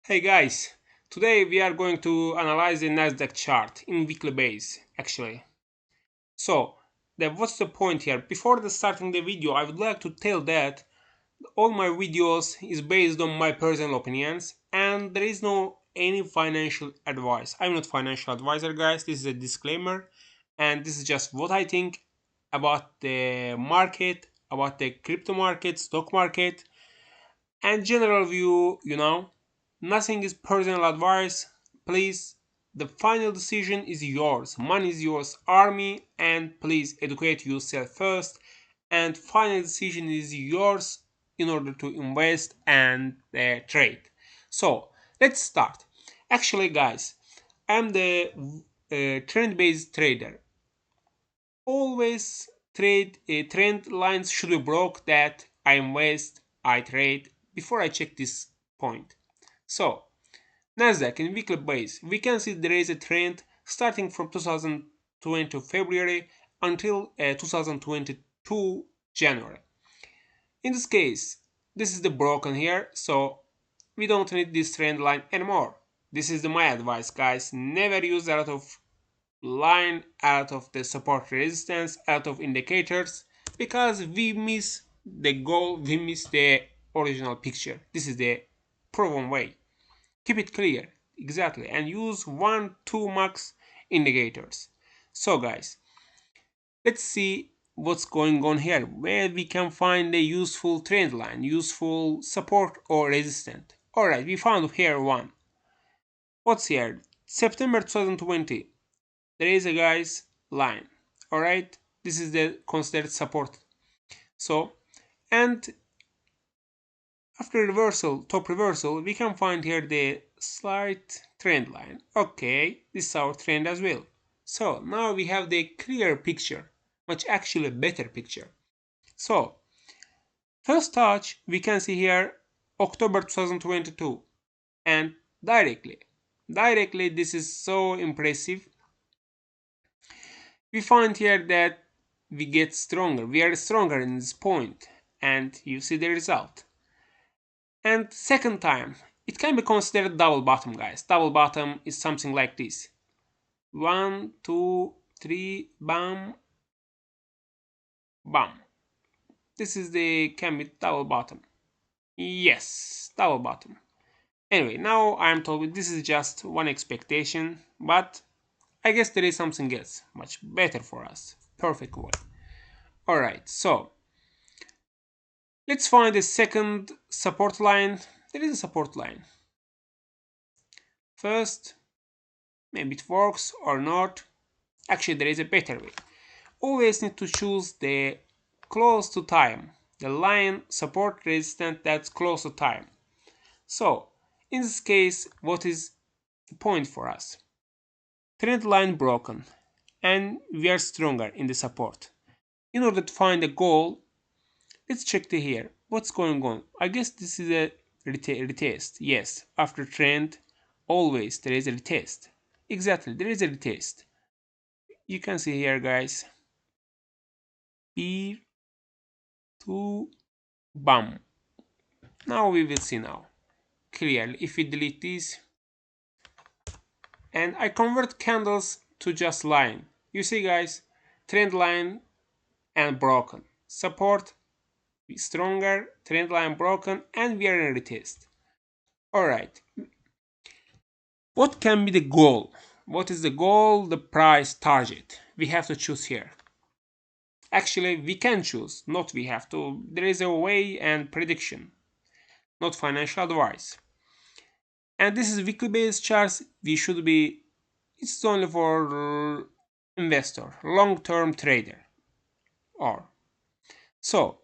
Hey guys, today we are going to analyze the Nasdaq chart in weekly base actually. So, what's the point here? Before starting the video, I would like to tell that all my videos is based on my personal opinions and there is no any financial advice. I'm not financial advisor guys, this is a disclaimer and this is just what I think about the market, about the crypto market, stock market and general view. Nothing is personal advice. Please, the final decision is yours. Money is yours, army, and please educate yourself first. And final decision is yours in order to invest and trade. So let's start. Actually, guys, I'm the trend-based trader. Always trend lines should be broke that I invest, I trade before I check this point. So Nasdaq in weekly base, we can see there is a trend starting from 2020 February until 2022 January. In this case, this is the broken here, so we don't need this trend line anymore. This is my advice, guys. Never use a lot of line out of the support resistance, out of indicators, because we miss the goal, we miss the original picture. This is the proven way. Keep it clear, exactly, and use 1 2 max indicators. So guys, let's see what's going on here, where we can find a useful trend line, useful support or resistance. Alright, we found here one. What's here? September 2020. There is a guy's line. Alright, this is the considered support. So, and after reversal, top reversal, we can find here the slight trend line. Okay, this is our trend as well. So now we have the clear picture, much actually better picture. So first touch, we can see here October 2022 and directly this is so impressive. We find here that we get stronger, we are stronger in this point and you see the result. And second time, it can be considered double bottom, guys. Double bottom is something like this. 1 2 3 bam bam. This is the can be double bottom. Yes, double bottom. Anyway, now I'm told this is just one expectation, but I guess there is something else much better for us. Perfect way. Alright, so let's find the second support line. There is a support line. First, maybe it works or not. Actually, there is a better way. Always need to choose the close to time, the line support resistant that's close to time. So, in this case, what is the point for us? Trend line broken, and we are stronger in the support. In order to find the goal, let's check the here. What's going on? I guess this is a retest. Yes, after trend, always there is a retest. Exactly, there is a retest. You can see here, guys. Here to bam. Now we will see now clearly if we delete this and I convert candles to just line. You see, guys, trend line and broken. Support stronger, trend line broken, and we are in a retest. Alright. What can be the goal? What is the goal, the price target? We have to choose here. Actually, we can choose, not we have to. There is a way and prediction, not financial advice. And this is weekly based charts. We should be, it's only for investor, long-term trader. Or so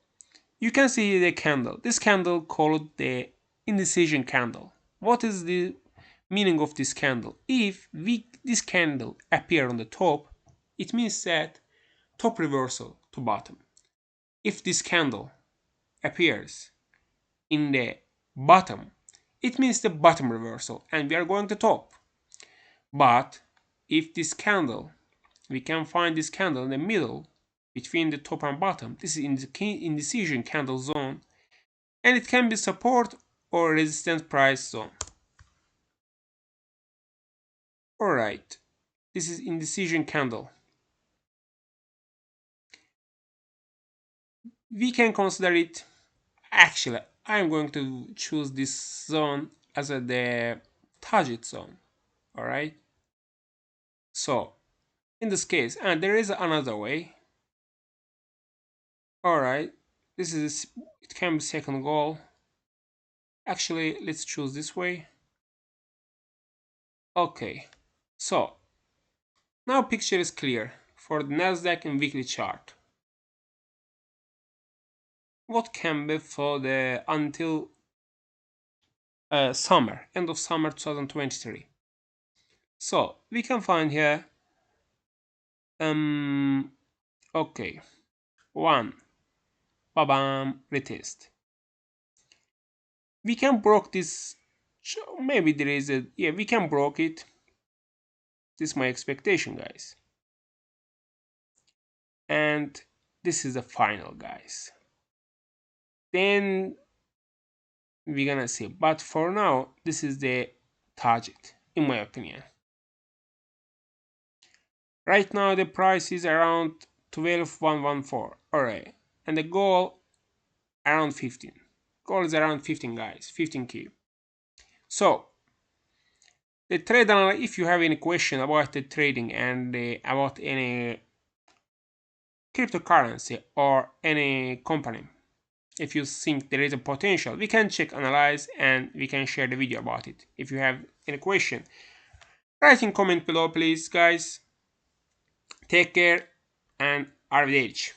you can see the candle. This candle called the indecision candle. What is the meaning of this candle? If this candle appear on the top, it means that top reversal to bottom. If this candle appears in the bottom, it means the bottom reversal and we are going to top. But if this candle, we can find this candle in the middle between the top and bottom, this is in the indecision candle zone, and it can be support or resistance price zone. Alright, this is indecision candle. We can consider it. Actually, I'm going to choose this zone as the target zone. Alright, so in this case, and there is another way. Alright, this is, it can be second goal. Actually, let's choose this way. Okay, so now picture is clear for the Nasdaq and weekly chart. What can be for the until summer, end of summer 2023. So we can find here, okay, one, babam, retest. We can broke this, maybe there is a, yeah, we can broke it. This is my expectation, guys. And this is the final, guys. Then we're gonna see, but for now, this is the target, in my opinion. Right now, the price is around 12,114. Alright, and the goal around 15. Goal is around 15, guys, 15k. So the trade analysis, if you have any question about the trading and about any cryptocurrency or any company, if you think there is a potential, we can check, analyze, and we can share the video about it. If you have any question, write in comment below, please, guys. Take care and arrivederci.